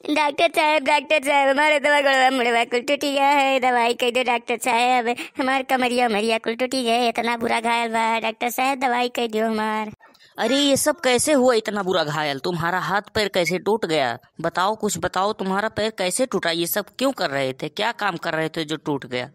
Doctor साहब हमारे दवा गड़वा मुड़वा कुल टूटी गया है। दवाई कह दो डॉक्टर साहब, हमारे कमरिया उमरिया कुल टूटी गए, इतना बुरा घायल बा। डॉक्टर साहब दवाई कह दो हमार। अरे ये सब कैसे हुआ? इतना बुरा घायल? तुम्हारा हाथ पैर कैसे टूट गया? बताओ, कुछ बताओ, तुम्हारा पैर कैसे टूटा? ये सब क्यों कर रहे थे? क्या काम कर रहे थे जो टूट गया?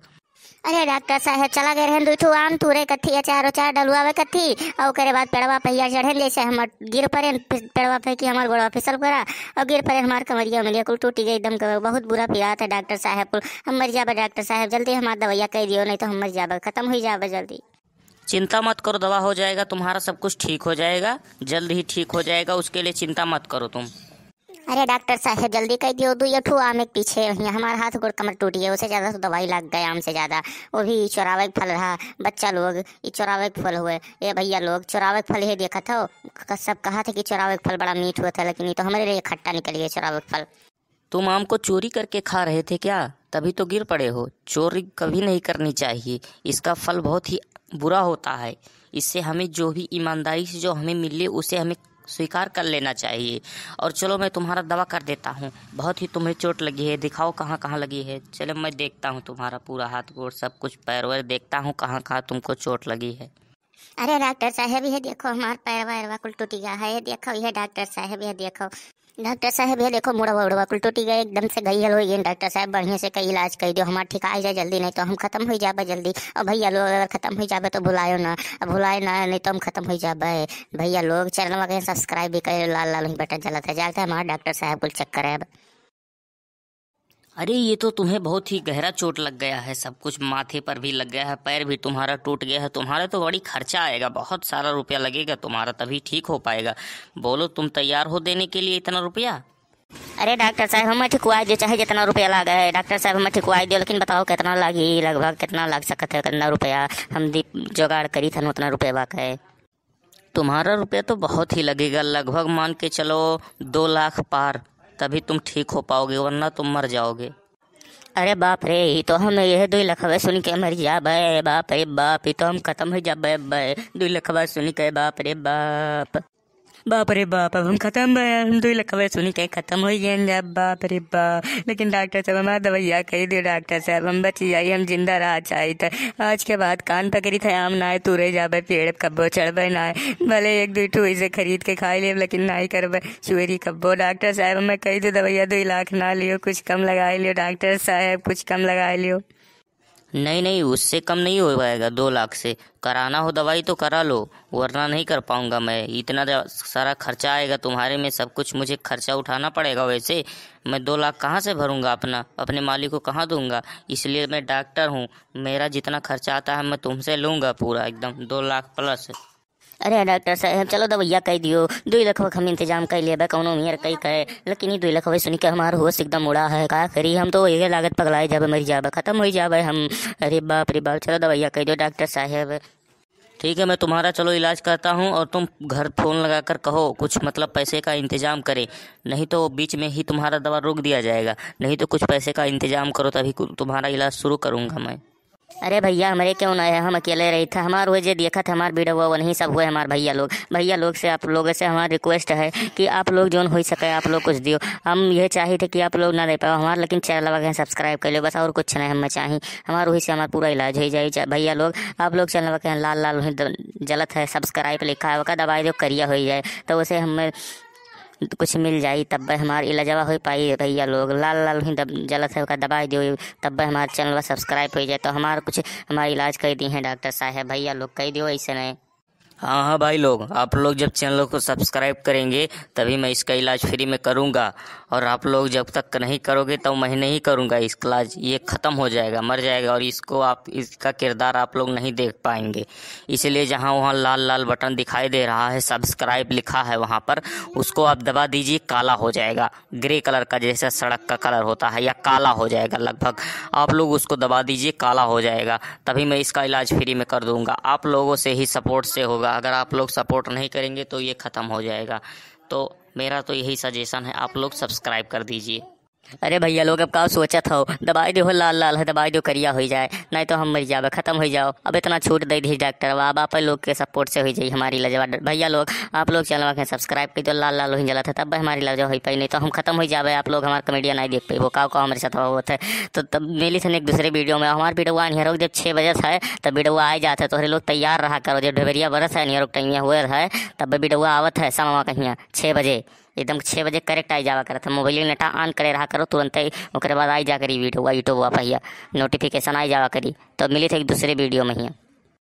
अरे डॉक्टर साहब चला गए रहन दुठू आम तूरे कथी अचार उचार डलुआवे कथी और ओकरे बाद पेड़वा पहिया चढ़े जैसे हम गिर पड़े पेड़वा पे कि हमार गोड़वा फिसल पड़ा और गिर पड़े हमार कमरिया उमरिया कुल टूटी गई एकदम बहुत बुरा पीड़ा था। डॉक्टर साहब कुल हम मर जाबे। डॉक्टर साहब जल्दी हमार दवाइया कह दियो नहीं तो हम मर जाबे, खत्म हो जाबे जल्दी। चिंता मत करो, दवा हो जाएगा, तुम्हारा सब कुछ ठीक हो जाएगा, जल्द ही ठीक हो जाएगा, उसके लिए चिंता मत करो तुम। अरे डॉक्टर साहब जल्दी कह दियो, दो ठू आम एक पीछे हमारा हाथ गोड़ कमर टूट गया, उससे ज्यादा तो दवाई लग गए आम से ज्यादा। वो भी चौरावे फल रहा, बच्चा लोग ये चौरावे फल हुए, ये भैया लोग चौरावे फल ही देखा था। सब कहा था कि चौरावे फल बड़ा मीठ हुआ था, लेकिन ये तो हमारे लिए खट्टा निकल गया चौरावे फल। तुम आम को चोरी करके खा रहे थे क्या? तभी तो गिर पड़े हो। चोरी कभी नहीं करनी चाहिए, इसका फल बहुत ही बुरा होता है। इससे हमें जो भी ईमानदारी से जो हमें मिले उसे हमें स्वीकार कर लेना चाहिए। और चलो मैं तुम्हारा दवा कर देता हूँ। बहुत ही तुम्हें चोट लगी है, दिखाओ कहाँ कहाँ लगी है। चलो मैं देखता हूँ तुम्हारा पूरा हाथ गोड़ सब कुछ पैर वैर देखता हूँ कहाँ कहाँ तुमको चोट लगी है। अरे डॉक्टर साहब ये देखो हमार पैर वैरवा कुल टूटी गया है, ये देखो ये डॉक्टर साहब ये देखो। डॉक्टर साहब ये देखो मुड़वा उड़वा कुल टूटी गए, एकदम से घायल हो गई। डॉक्टर साहब बढ़िया से कई इलाज कर दो, हमार ठीक आ जाए जल्दी, नहीं तो हम खत्म हो जाबे जल्दी। और भैया लोग अगर खत्म हो जाबे तो भुलायो ना, भुलाए ना नहीं तो हम खत्म हो जाबे। भैया लोग चैनल वगैरह सब्सक्राइब भी करे, लाल लाल बटन चलता है जाता है हमारा डॉक्टर साहब कुल चक्कर है। अरे ये तो तुम्हें बहुत ही गहरा चोट लग गया है, सब कुछ माथे पर भी लग गया है, पैर भी तुम्हारा टूट गया है। तुम्हारा तो बड़ी खर्चा आएगा, बहुत सारा रुपया लगेगा तुम्हारा, तभी ठीक हो पाएगा। बोलो तुम तैयार हो देने के लिए इतना रुपया? अरे डॉक्टर साहब हमें ठिकवाई दो, चाहे जितना रुपया लगा है डॉक्टर साहब हमें ठिकवाई दो, लेकिन बताओ कितना लगी, लगभग कितना लग सकता है, कितना रुपया हम जुगाड़ करी था उतना रुपया बाका है। तुम्हारा रुपया तो बहुत ही लगेगा, लगभग मान के चलो 2 लाख पार, तभी तुम ठीक हो पाओगे, वरना तुम मर जाओगे। अरे बाप रे, ये तो हम यह 2 लाख सुन के मर जाबे। बाप रे बाप, ये तो हम खत्म हो जाबे। 2 लाख सुन के बाप रे बाप, बाप रे बाप, अब हम खत्म, हम 2 लाख सुन के खत्म हो गए। बाप रे बाप, लेकिन डॉक्टर साहब हमारा दवाइया कही दो डॉक्टर साहब, हम बच जाइए, हम जिंदा रह चाहिए था। आज के बाद कान पकड़ी थे आम ना तुरे जाबे, पेड़ कब्बो चढ़बे ना, भले एक दो ठू इसे खरीद के खा ले, लेकिन नहीं करबे चुरी कब्बो। डॉक्टर साहब हमें कही दो दवाइया 2 लाख ना लियो, कुछ कम लगा लियो डॉक्टर साहब, कुछ कम लगा लियो। नहीं नहीं, उससे कम नहीं हो पाएगा। 2 लाख से कराना हो दवाई तो करा लो, वरना नहीं कर पाऊंगा मैं। इतना सारा खर्चा आएगा तुम्हारे में, सब कुछ मुझे खर्चा उठाना पड़ेगा। वैसे मैं 2 लाख कहाँ से भरूंगा? अपने मालिक को कहाँ दूंगा? इसलिए मैं डॉक्टर हूँ, मेरा जितना खर्चा आता है मैं तुमसे लूँगा पूरा एकदम 2 लाख प्लस। अरे डॉक्टर साहब चलो दवैया कह दियो, 2 लाख हम इंतजाम कर लिए कौनो मियर कई कहे, लेकिन ये 2 लाख सुन के हमारा होश एकदम उड़ा है। का करी हम तो ये लागत पगलाए जाबे, मर जाबे, खत्म हो जाबे हम। अरे बाप रे बाप, चलो दवैया कह दो डॉक्टर साहब। ठीक है, मैं तुम्हारा चलो इलाज करता हूँ, और तुम घर फोन लगाकर कहो कुछ मतलब पैसे का इंतजाम करे, नहीं तो बीच में ही तुम्हारा दवा रोक दिया जाएगा। नहीं तो कुछ पैसे का इंतजाम करो, तभी तुम्हारा इलाज शुरू करूँगा मैं। अरे भैया हमारे क्यों ना है, हम अकेले रही था, हमारे वजह देखा था हमारे वीडियो वो नहीं सब हुए हमारे भैया लोग से आप लोगों से हमारी रिक्वेस्ट है कि आप लोग जो हो सके आप लोग कुछ दियो। हम ये चाहे थे कि आप लोग ना दे पाओ हमारे, लेकिन चैनल वगैरह सब्सक्राइब कर लो बस, और कुछ नहीं हमें चाहिए। हमारे वही से हमारा पूरा इलाज हो जाए। भैया लोग आप लोग चैनल वगैरह लाल लाल जलत है, सब्सक्राइब लिखा है वका दबाई दो, करिया हो जाए तो उसे हमें कुछ मिल जाई, तब हमारी इलाजवा हो पाई। भैया लोग लाल लाल ही जलत है दबाई दो, तब हमारे चैनल सब्सक्राइब हो जाए तो हमारा कुछ हमारा इलाज कर दी है डॉक्टर साहब। भैया लोग कह दो ऐसे नहीं। हाँ हाँ भाई लोग, आप लोग जब चैनल को सब्सक्राइब करेंगे तभी मैं इसका इलाज फ्री में करूँगा, और आप लोग जब तक नहीं करोगे तो मैं नहीं करूँगा इसका इलाज। ये ख़त्म हो जाएगा, मर जाएगा, और इसका किरदार आप लोग नहीं देख पाएंगे। इसलिए जहाँ वहाँ लाल लाल बटन दिखाई दे रहा है, सब्सक्राइब लिखा है वहाँ पर, उसको आप दबा दीजिए, काला हो जाएगा, ग्रे कलर का जैसा सड़क का कलर होता है, या काला हो जाएगा लगभग। आप लोग उसको दबा दीजिए, काला हो जाएगा, तभी मैं इसका इलाज फ्री में कर दूँगा। आप लोगों से ही सपोर्ट से होगा, अगर आप लोग सपोर्ट नहीं करेंगे तो ये ख़त्म हो जाएगा। तो मेरा तो यही सजेशन है, आप लोग सब्सक्राइब कर दीजिए। अरे भैया लोग अब का सोचत हो, दवाई दो लाल लाल है, दवाई दो करिया हो जाए, नहीं तो हम मर जावे, खत्म हो जाओ। अब इतना छूट दे दी डॉक्टर, अब आप लोग के सपोर्ट से हो जाई हमारी लजवा। भैया लोग आप लोग चैनल के सब्सक्राइब कर दो, लाल लाल हो जला था तब हमारी लजवा हो पाई, नहीं तो हम खत्म हो जावे। आप लोग हमारे कमेडियन नहीं देख पाई, वो का हमारे साथ होता है। तो तब मिली थे एक दूसरे वीडियो में, हमारे वीडियो नहीं जब 6 बजे है तब वीडियो आ जाते, तो लोग तैयार रहा करो, जब ढेबरिया बरस है नहीं टाइम हुए है तब वीडियो आवत है समा कहीं 6 बजे, एकदम 6 बजे करेक्ट आई जावा करता। मोबाइल नेटा ऑन करे रहा करो तुरंत ही, ओकरे बाद आई जा करी वीडियो यूट्यूब भैया नोटिफिकेशन आई जावा करी। तो मिली थे एक दूसरे वीडियो में ही।